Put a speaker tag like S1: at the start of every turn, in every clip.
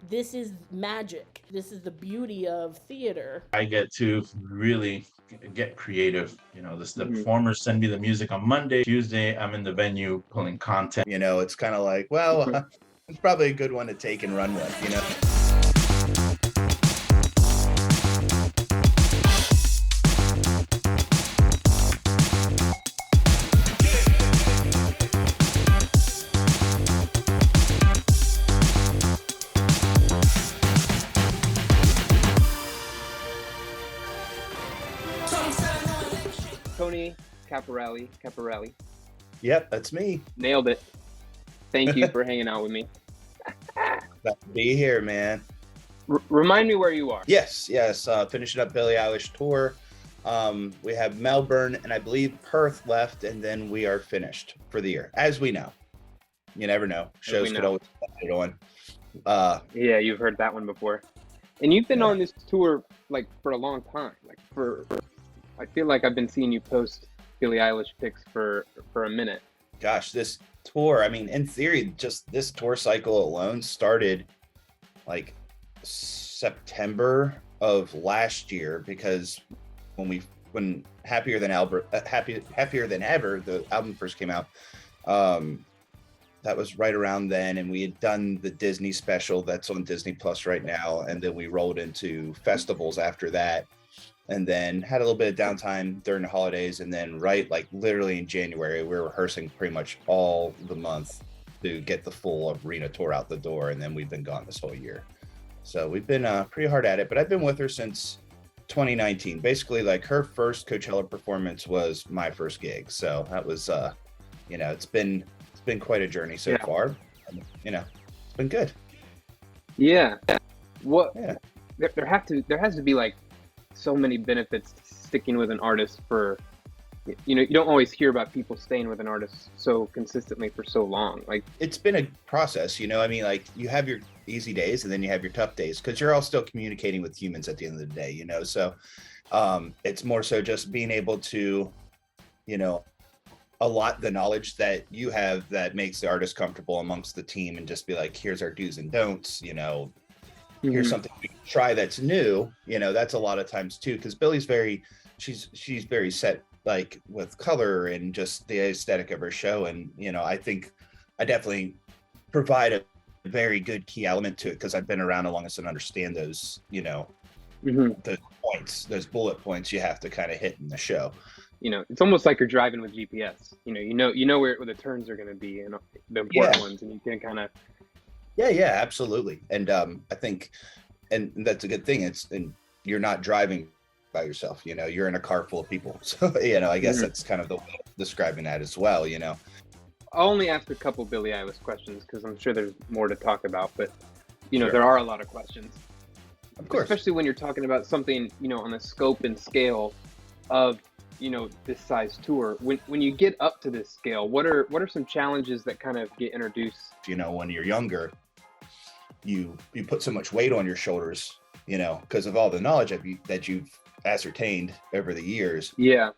S1: this is magic. This is the beauty of theater.
S2: I get to really get creative. The performers send me the music on Monday. Tuesday, I'm in the venue pulling content.
S3: It's kind of like, well, it's probably a good one to take and run with,
S4: Tony Caporale.
S3: Yep, that's me.
S4: Nailed it. Thank you for hanging out with me.
S3: Glad to be here, man.
S4: Remind me where you are.
S3: Yes. Finishing up Billie Eilish tour. We have Melbourne and I believe Perth left, and then we are finished for the year. As we know, you never know. Shows could always get on.
S4: Yeah, you've heard that one before, and you've been on this tour like for a long time. Like for I feel like I've been seeing you post Billie Eilish pics for a minute.
S3: Gosh, this tour, I mean, in theory, just this tour cycle alone started like September of last year, because when Happier Than Ever, the album first came out, that was right around then, and we had done the Disney special that's on Disney Plus right now, and then we rolled into festivals after that, and then had a little bit of downtime during the holidays, and then literally in January, we were rehearsing pretty much all the month to get the full arena tour out the door, and then we've been gone this whole year. So we've been pretty hard at it, but I've been with her since 2019. Basically, like her first Coachella performance was my first gig, so that was it's been quite a journey so far. It's been good.
S4: Yeah. There has to be like so many benefits to sticking with an artist for, you don't always hear about people staying with an artist so consistently for so long. Like,
S3: it's been a process, like you have your easy days and then you have your tough days, because you're all still communicating with humans at the end of the day, so it's more so just being able to allot the knowledge that you have that makes the artist comfortable amongst the team, and just be like, here's our do's and don'ts, here's something we can try that's new. That's a lot of times too, because Billie's she's very set, like with color and just the aesthetic of her show, and I think I definitely provide a very good key element to it, because I've been around the longest and understand those those points, those bullet points you have to kind of hit in the show.
S4: It's almost like you're driving with GPS. You know where the turns are going to be, and the important ones, and you can kind of.
S3: Yeah, absolutely. And I think, and that's a good thing. And you're not driving by yourself. You're in a car full of people. So I guess that's kind of the way of describing that as well.
S4: I'll only ask a couple Billie Eilish questions, because I'm sure there's more to talk about. But there are a lot of questions.
S3: Of course,
S4: especially when you're talking about something on the scope and scale of this size tour. When you get up to this scale, what are some challenges that kind of get introduced?
S3: When you're younger, you put so much weight on your shoulders, because of all the knowledge that you've ascertained over the years.
S4: Yeah.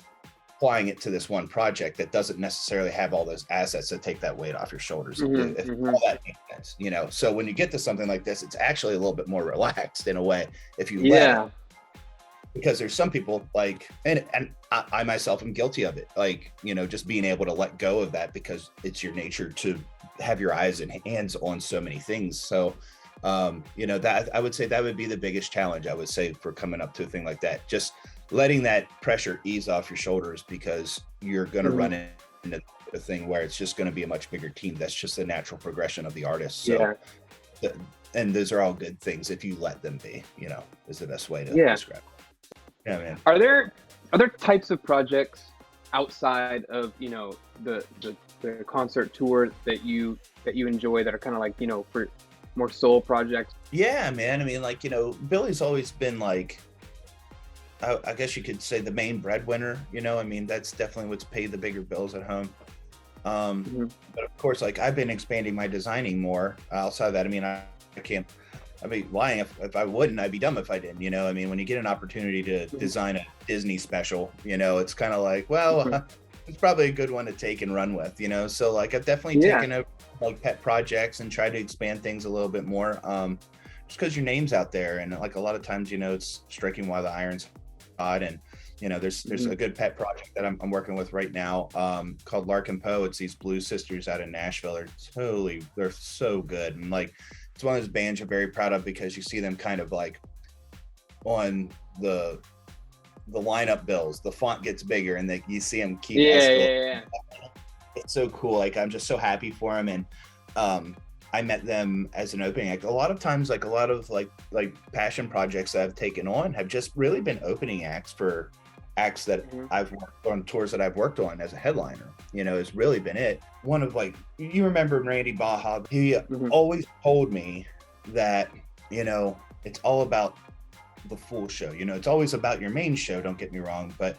S3: Applying it to this one project that doesn't necessarily have all those assets that take that weight off your shoulders. All that makes sense, So when you get to something like this, it's actually a little bit more relaxed in a way, if you let it. Because there's some people like, and I myself am guilty of it, like, just being able to let go of that, because it's your nature to have your eyes and hands on so many things. So, that I would say that would be the biggest challenge, I would say, for coming up to a thing like that. Just letting that pressure ease off your shoulders, because you're going to run into a thing where it's just going to be a much bigger team. That's just the natural progression of the artist. So, and those are all good things if you let them be, is the best way to describe it. Yeah, man.
S4: Are there types of projects outside of the concert tour that you enjoy, that are kind of like for more soul projects?
S3: Yeah, man. I mean, like, Billie's always been like, I guess you could say, the main breadwinner. I mean, that's definitely what's paid the bigger bills at home. But of course, like, I've been expanding my designing more outside of that. I mean, I can't. I'd be lying if I wouldn't. I'd be dumb if I didn't. I mean, when you get an opportunity to design a Disney special, it's kind of like, well, it's probably a good one to take and run with, So like I've definitely taken over like pet projects and tried to expand things a little bit more. Just because your name's out there, and like a lot of times, it's striking while the iron's hot. And there's a good pet project that I'm working with right now, called Lark and Poe. It's these blues sisters out in Nashville. They're so good, and like it's one of those bands you're very proud of because you see them kind of like on the lineup bills. The font gets bigger, and you see them keep escalating. It's so cool. Like I'm just so happy for them, and I met them as an opening act. A lot of times, like a lot of like passion projects that I've taken on have just really been opening acts for acts that I've worked on, tours that I've worked on as a headliner. Has really been it. One of like, you remember Randy Baja? He always told me that it's all about the full show. It's always about your main show. Don't get me wrong, but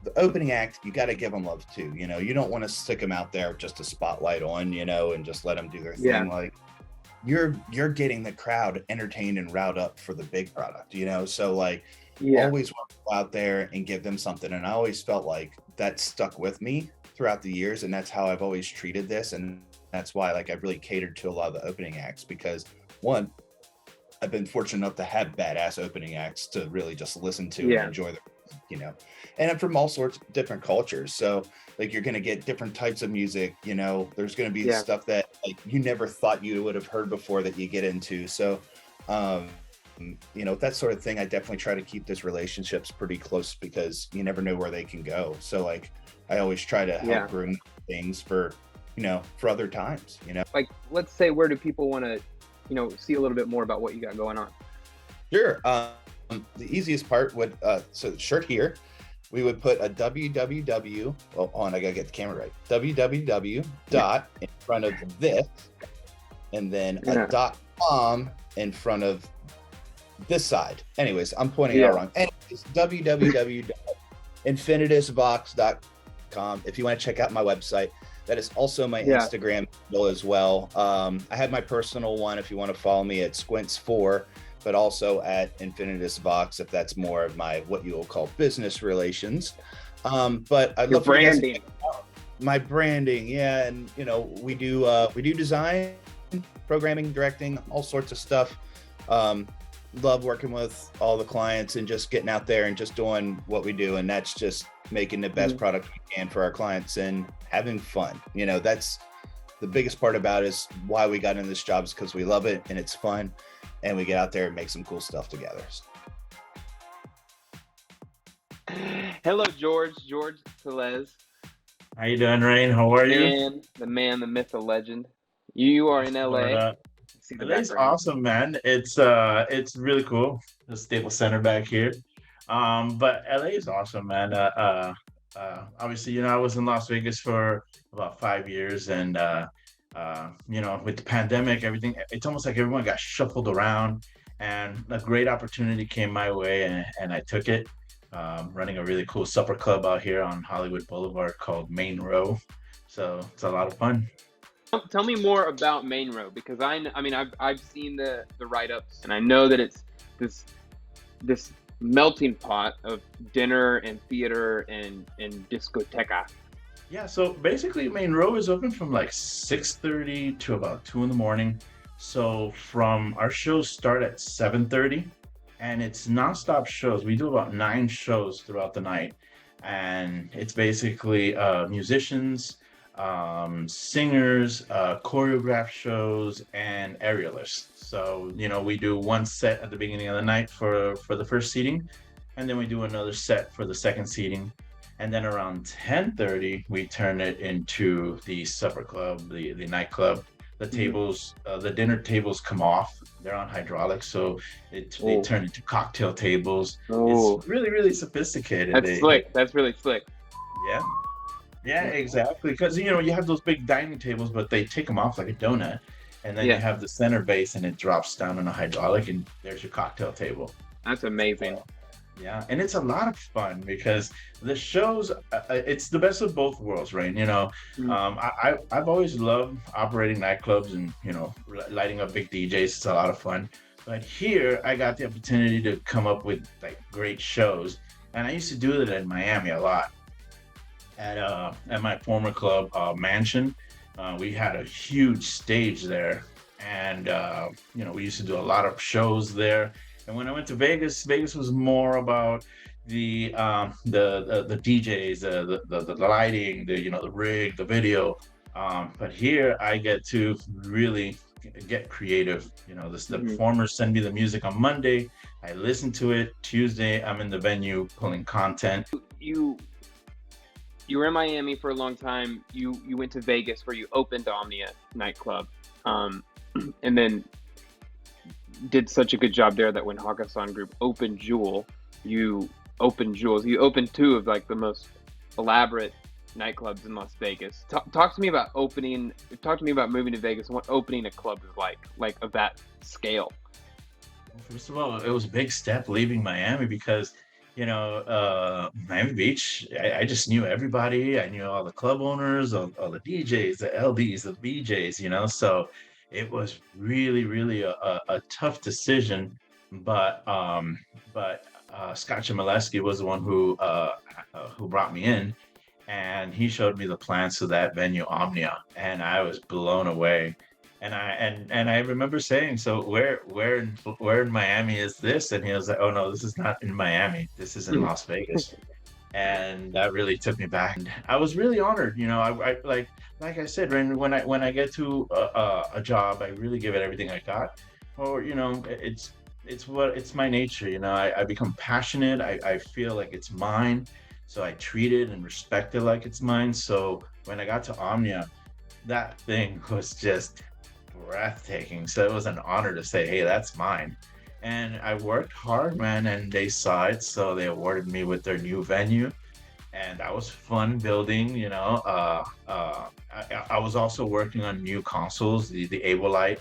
S3: the opening act, you got to give them love too. You don't want to stick them out there just to spotlight on, and just let them do their thing. Like you're getting the crowd entertained and riled up for the big product, So like, always want to go out there and give them something. And I always felt like that stuck with me throughout the years, and that's how I've always treated this. And that's why like I've really catered to a lot of the opening acts, because one, I've been fortunate enough to have badass opening acts to really just listen to and enjoy the and I'm from all sorts of different cultures. So like you're going to get different types of music, there's going to be stuff that like you never thought you would have heard before that you get into. So, that sort of thing, I definitely try to keep those relationships pretty close because you never know where they can go. So like, I always try to help bring things for other times,
S4: Like, let's say, where do people want to, see a little bit more about what you got going on?
S3: Sure. The easiest part would, so the shirt here, we would put a www, I gotta get the camera right, www dot in front of this, and then a .com in front of this side. Anyways, I'm pointing it out wrong. Anyways, www.infinitusvox.com. If you want to check out my website, that is also my Instagram handle as well. I have my personal one if you want to follow me at Squints4, but also at Infinitus Vox if that's more of my what you will call business relations. But I'd love
S4: branding.
S3: My branding, and we do design, programming, directing, all sorts of stuff. Love working with all the clients and just getting out there and just doing what we do, and that's just making the best product we can for our clients and having fun. That's the biggest part about it, is why we got in this job, is because we love it and it's fun, and we get out there and make some cool stuff together.
S4: Hello, Jorge Tellez.
S2: How you doing, Rain? How are you?
S4: The man, the myth, the legend. You are in LA.
S2: LA's awesome, man. It's really cool. The Staples Center back here. But LA is awesome, man. Obviously, I was in Las Vegas for about 5 years, and with the pandemic, everything, it's almost like everyone got shuffled around, and a great opportunity came my way, and I took it. Running a really cool supper club out here on Hollywood Boulevard called Mainro. So it's a lot of fun.
S4: Tell me more about Mainro, because I've seen the write-ups, and I know that it's this melting pot of dinner and theater and discoteca.
S2: Yeah, so basically Mainro is open from like 6:30 to about 2 in the morning. So from our shows start at 7:30, and it's nonstop shows. We do about 9 shows throughout the night, and it's basically musicians, singers, choreographed shows, and aerialists. So we do one set at the beginning of the night for the first seating, and then we do another set for the second seating, and then around 10:30 we turn it into the supper club, the nightclub. The tables, the dinner tables come off. They're on hydraulics, so they turn into cocktail tables. It's really, really sophisticated.
S4: That's slick. That's really slick.
S2: Yeah, exactly. Because you have those big dining tables, but they take them off like a donut, and then you have the center base, and it drops down on a hydraulic, and there's your cocktail table.
S4: That's amazing.
S2: Yeah, and it's a lot of fun because the shows, it's the best of both worlds, right? I've always loved operating nightclubs and, lighting up big DJs. It's a lot of fun. But here I got the opportunity to come up with like great shows. And I used to do that in Miami a lot. at my former club, Mansion. We had a huge stage there, and we used to do a lot of shows there. And when I went to Vegas, Vegas was more about the DJs, the lighting, the rig, the video. But here I get to really get creative. The performers send me the music on Monday. I listen to it. Tuesday, I'm in the venue pulling content.
S4: You were in Miami for a long time. You went to Vegas where you opened Omnia nightclub, and then did such a good job there that when Hakkasan Group opened Jewel, you opened Jewels. You opened two of like the most elaborate nightclubs in Las Vegas. Talk to me about opening. Talk to me about moving to Vegas and what opening a club is like of that scale.
S2: First of all, it was a big step leaving Miami because, Miami Beach, I just knew everybody. I knew all the club owners, all the DJs, the LDs, the BJs, so it was really, really a tough decision. But Scott Chmielewski was the one who brought me in, and he showed me the plans to that venue Omnia, and I was blown away. And I remember saying, so where in Miami is this? And he was like, oh no, this is not in Miami. This is in Las Vegas. And that really took me back. And I was really honored. I like I said, when I get to a job, I really give it everything I got. Or it's my nature. I become passionate. I feel like it's mine, so I treat it and respect it like it's mine. So when I got to Omnia, that thing was just breathtaking. So it was an honor to say, hey, that's mine. And I worked hard, man, and they saw it, so they awarded me with their new venue. And that was fun building. I was also working on new consoles, the Abolite.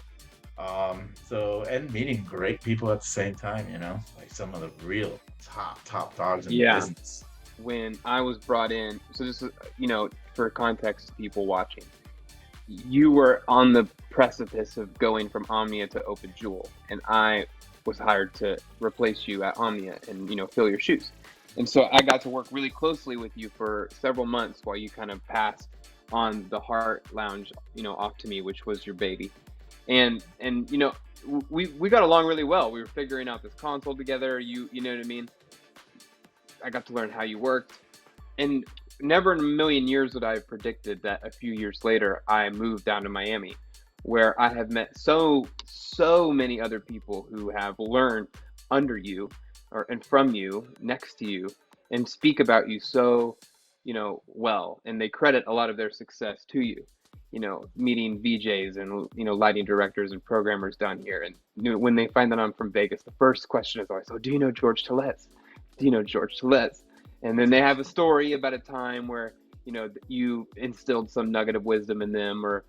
S2: And meeting great people at the same time, like some of the real top dogs in the business.
S4: When I was brought in, so this is, for context to people watching, you were on the precipice of going from Omnia to Open Jewel, and I was hired to replace you at Omnia and, fill your shoes. And so I got to work really closely with you for several months while you kind of passed on the Heart Lounge, off to me, which was your baby. And we got along really well. We were figuring out this console together. You know what I mean? I got to learn how you worked. And never in a million years would I have predicted that a few years later, I moved down to Miami, where I have met so many other people who have learned under you and from you, next to you, and speak about you so, well. And they credit a lot of their success to you, meeting VJs and, lighting directors and programmers down here. And when they find that I'm from Vegas, the first question is always, oh, do you know Jorge Tellez? Do you know Jorge Tellez? And then they have a story about a time where, you instilled some nugget of wisdom in them, or,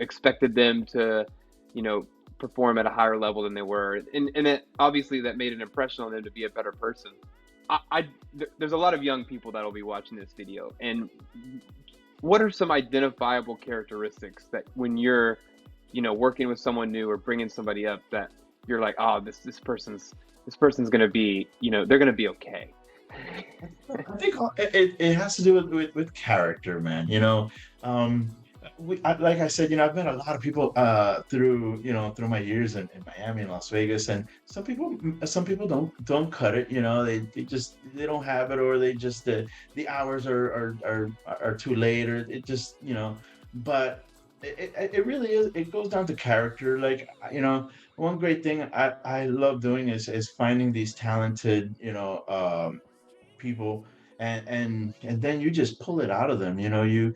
S4: expected them to, perform at a higher level than they were. And it, obviously that made an impression on them to be a better person. There's a lot of young people that'll be watching this video. And what are some identifiable characteristics that when you're, working with someone new or bringing somebody up, that you're like, oh, this person's going to be, they're going to be okay?
S2: I think it has to do with character, man. Like I said, I've met a lot of people through my years in Miami and Las Vegas, and some people don't cut it. They don't have it, or they just the hours are too late, or it just But it really is. It goes down to character. Like one great thing I love doing is finding these talented people, and then you just pull it out of them. You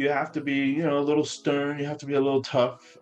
S2: have to be a little stern, you have to be a little tough,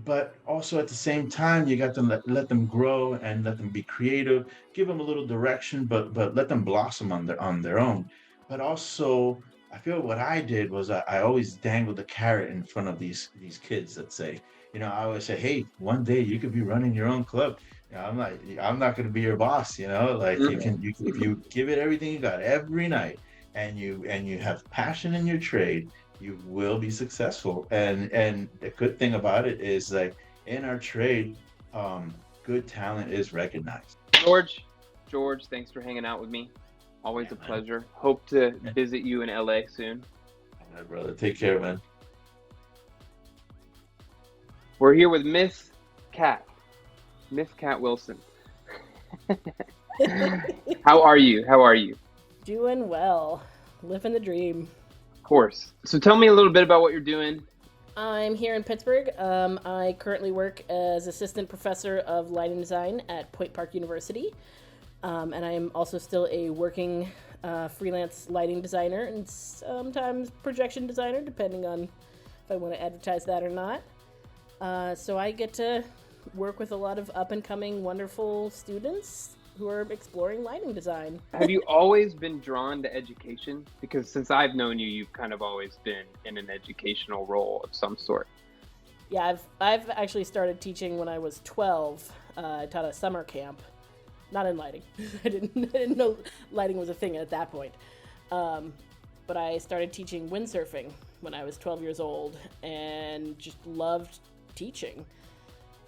S2: but also at the same time you got to let them grow and let them be creative, give them a little direction, but let them blossom on their own. But also I feel what I did was I always dangled the carrot in front of these kids that say, I always say, hey, one day you could be running your own club. I'm not going to be your boss, like you can if you give it everything you got every night, and you have passion in your trade, you will be successful. And the good thing about it is, like, in our trade, good talent is recognized.
S4: George, thanks for hanging out with me. Always
S2: Yeah,
S4: a
S2: man.
S4: pleasure. Hope to visit you in LA soon.
S2: All right, brother. Take care, man.
S4: We're here with Miss Cat Wilson. How are you? How are you?
S1: Doing well. Living the dream.
S4: Of course. So tell me a little bit about what you're doing.
S1: I'm here in Pittsburgh. I currently work as assistant professor of lighting design at Point Park University. And I'm also still a working freelance lighting designer and sometimes projection designer, depending on if I want to advertise that or not. So I get to work with a lot of up-and-coming, wonderful students who are exploring lighting design.
S4: Have you always been drawn to education? Because since I've known you, you've kind of always been in an educational role of some sort.
S1: Yeah, I've actually started teaching when I was 12. I taught a summer camp, not in lighting. I didn't know lighting was a thing at that point. But I started teaching windsurfing when I was 12 years old and just loved teaching.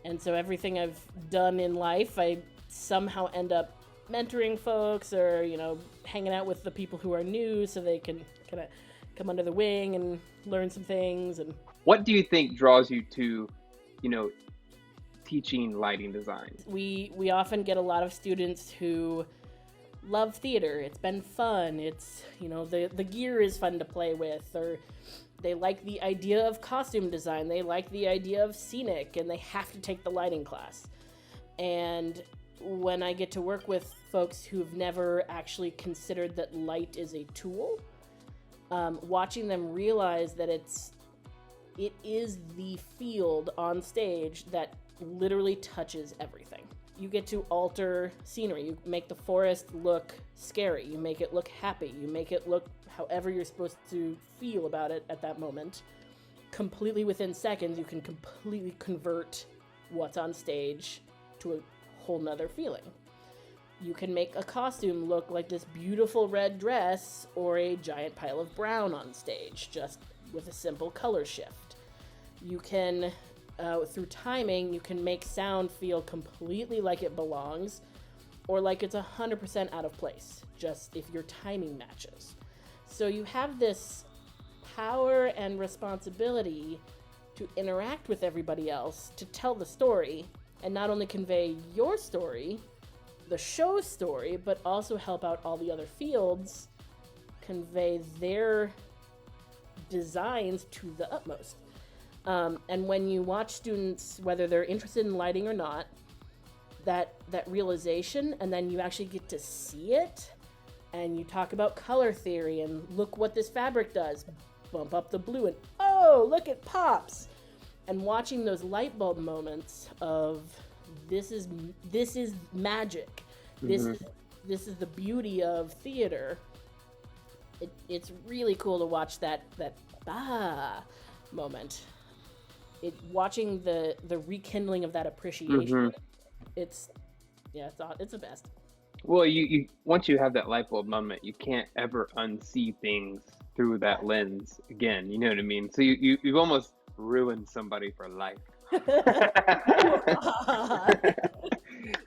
S1: And so everything I've done in life, I somehow end up mentoring folks or, hanging out with the people who are new so they can kind of come under the wing and learn some things. And
S4: what do you think draws you to, teaching lighting design?
S1: We often get a lot of students who love theater. It's been fun. It's, the gear is fun to play with, or they like the idea of costume design. They like the idea of scenic, and they have to take the lighting class. And when I get to work with folks who've never actually considered that light is a tool, watching them realize that it is the field on stage that literally touches everything. You get to alter scenery. You make the forest look scary. You make it look happy. You make it look however you're supposed to feel about it at that moment. Completely within seconds, you can completely convert what's on stage to a whole nother feeling. You can make a costume look like this beautiful red dress or a giant pile of brown on stage, just with a simple color shift. You can, through timing, you can make sound feel completely like it belongs or like it's 100% out of place, just if your timing matches. So you have this power and responsibility to interact with everybody else, to tell the story, and not only convey your story, the show's story, but also help out all the other fields convey their designs to the utmost. And when you watch students, whether they're interested in lighting or not, that realization, and then you actually get to see it, and you talk about color theory, and look what this fabric does, bump up the blue, and oh, look, it pops. And watching those light bulb moments of this is magic.
S4: Mm-hmm.
S1: This is the beauty of theater. It's really cool to watch that moment. Watching the rekindling of that appreciation.
S4: Mm-hmm.
S1: It's the best.
S4: Well, you once you have that light bulb moment, you can't ever unsee things through that lens again. You know what I mean? So you've almost ruined somebody for life.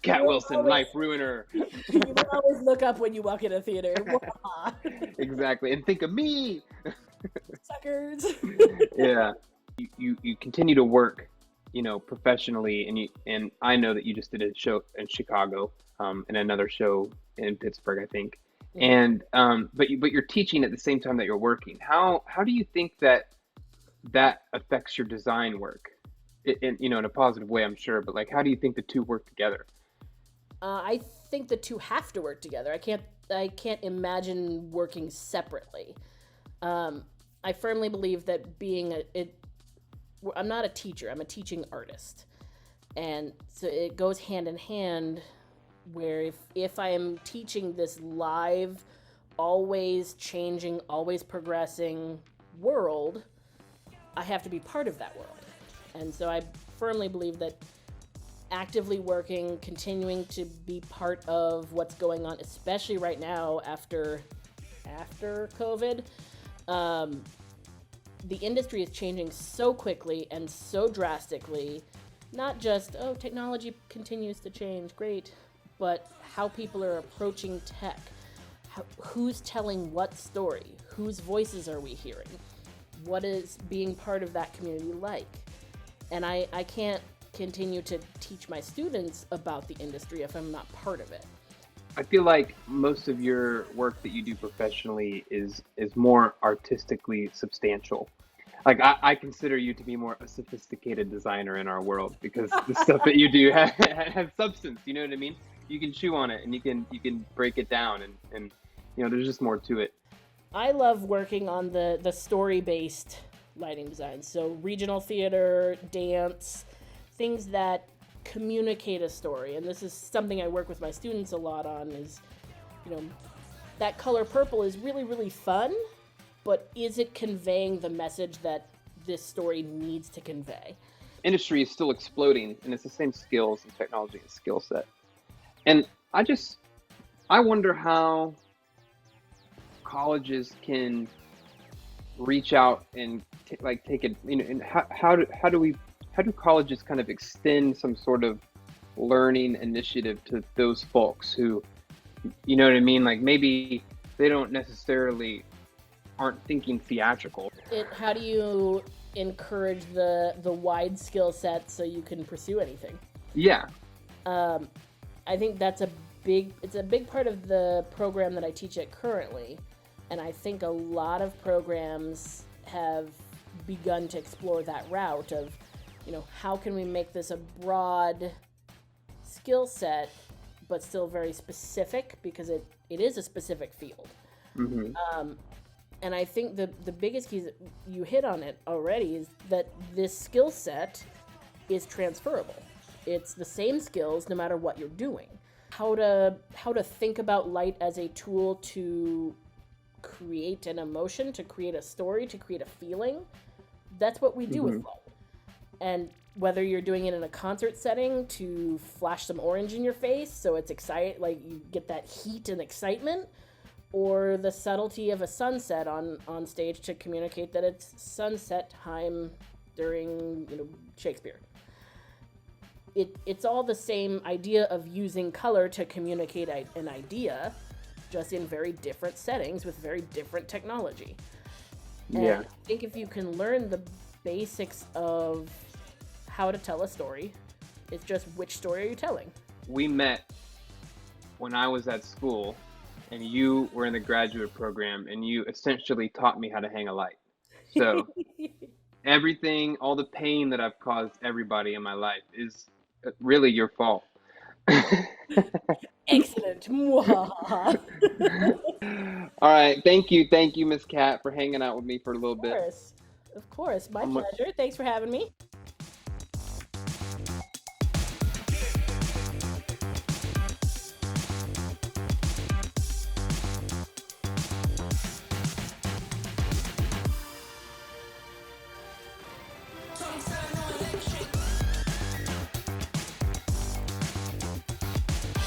S4: Cat Wilson, life ruiner.
S1: You will always look up when you walk in a theater.
S4: Exactly, and think of me,
S1: suckers.
S4: Yeah, you continue to work, professionally, and I know that you just did a show in Chicago, and another show in Pittsburgh, I think. And but you're teaching at the same time that you're working. How do you think that affects your design work? In a positive way, I'm sure, but how do you think the two work together?
S1: I think the two have to work together. I can't imagine working separately. I firmly believe that I'm not a teacher, I'm a teaching artist. And so it goes hand in hand, where if I am teaching this live, always changing, always progressing world, I have to be part of that world. And so I firmly believe that actively working, continuing to be part of what's going on, especially right now after COVID, the industry is changing so quickly and so drastically. Not just, technology continues to change, great, but how people are approaching tech, who's telling what story? Whose voices are we hearing? What is being part of that community like? And I can't continue to teach my students about the industry if I'm not part of it.
S4: I feel like most of your work that you do professionally is more artistically substantial. Like I consider you to be more a sophisticated designer in our world, because the stuff that you do has substance. You know what I mean? You can chew on it and you can break it down, and there's just more to it.
S1: I love working on the story-based lighting design. So regional theater, dance, things that communicate a story. And this is something I work with my students a lot on, is, that color purple is really, really fun, but is it conveying the message that this story needs to convey?
S4: Industry is still exploding, and it's the same skills and technology and skill set. And I wonder how colleges can reach out and take it, and how do colleges kind of extend some sort of learning initiative to those folks who, you know what I mean? Like maybe they don't necessarily aren't thinking theatrical.
S1: How do you encourage the wide skill set so you can pursue anything?
S4: Yeah.
S1: I think it's a big part of the program that I teach at currently. And I think a lot of programs have begun to explore that route of, how can we make this a broad skill set, but still very specific, because it is a specific field.
S4: Mm-hmm.
S1: And I think the biggest key, that you hit on it already, is that this skill set is transferable. It's the same skills no matter what you're doing. How to think about light as a tool to create an emotion, to create a story, to create a feeling. That's what we do with light. And whether you're doing it in a concert setting to flash some orange in your face so it's exciting, like you get that heat and excitement, or the subtlety of a sunset on stage to communicate that it's sunset time during Shakespeare. It's all the same idea of using color to communicate an idea, just in very different settings with very different technology. And
S4: Yeah.
S1: I think if you can learn the basics of how to tell a story, it's just which story are you telling?
S4: We met when I was at school, and you were in the graduate program, and you essentially taught me how to hang a light. So everything, all the pain that I've caused everybody in my life is really your fault.
S1: Excellent.
S4: All right. Thank you, Miss Cat, for hanging out with me for a little bit.
S1: Of course. My pleasure. Thanks for having me.